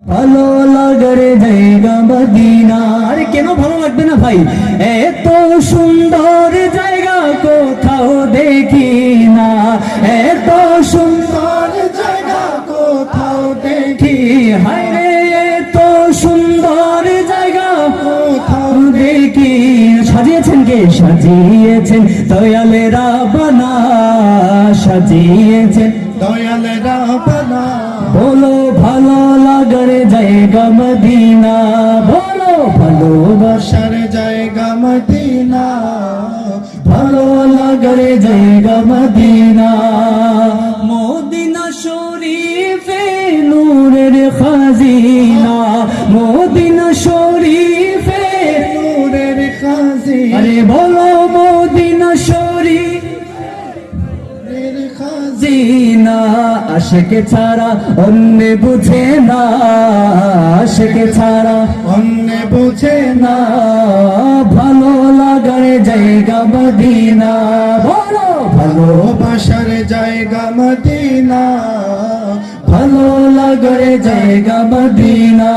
ভালো লাগার জায়গা মদিনা। আরে কেন ভালো লাগবে না ভাই, এত সুন্দর জায়গা কোথাও দেখি না, এত সুন্দর জায়গা কোথাও দেখি। হায় রে এত সুন্দর জায়গা কোথাও দেখি। সাজিয়েছেন কে? সাজিয়েছেন দয়ালে রাব্বানা, সাজিয়েছেন দয়ালে রাব্বানা। বলো ভালো লাগার জায়গা মদিনা, বলো ভালোবাসার জায়গা মদিনা, ভালো লাগার জায়গা মদিনা। মদিনা শরীফে নূরের খাজিনা, মদিনা শরীফে নূরের খাজিনা। আরে বলো মদিনা শরীফ খাজিনা। আশিক ছাড়া অন্য বুঝে না, আশিক ছাড়া অন্য বুঝে না, ভালো লাগার জায়গা মদিনা। বলো ভালোবাসার জায়গা মদিনা, ভালো লাগার জায়গা মদিনা।